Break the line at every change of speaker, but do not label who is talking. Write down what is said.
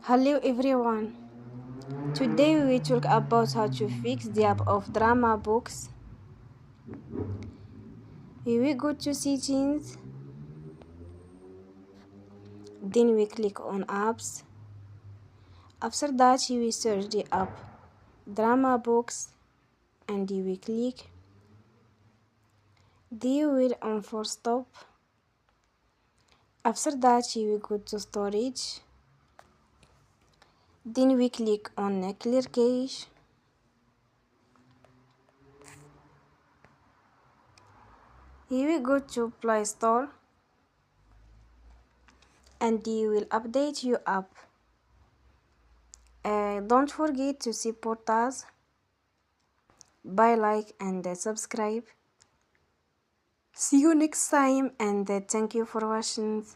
Hello everyone. Today we will talk about how to fix the app of DramaBox. We will go to settings, then we click on apps. After that we will search the app DramaBox and we click. Then we will on for stop. After that we will go to storage. Then we click on clear cache. Here we go to Play Store and you will update your app. Don't forget to support us by like and subscribe. See you next time and thank you for watching.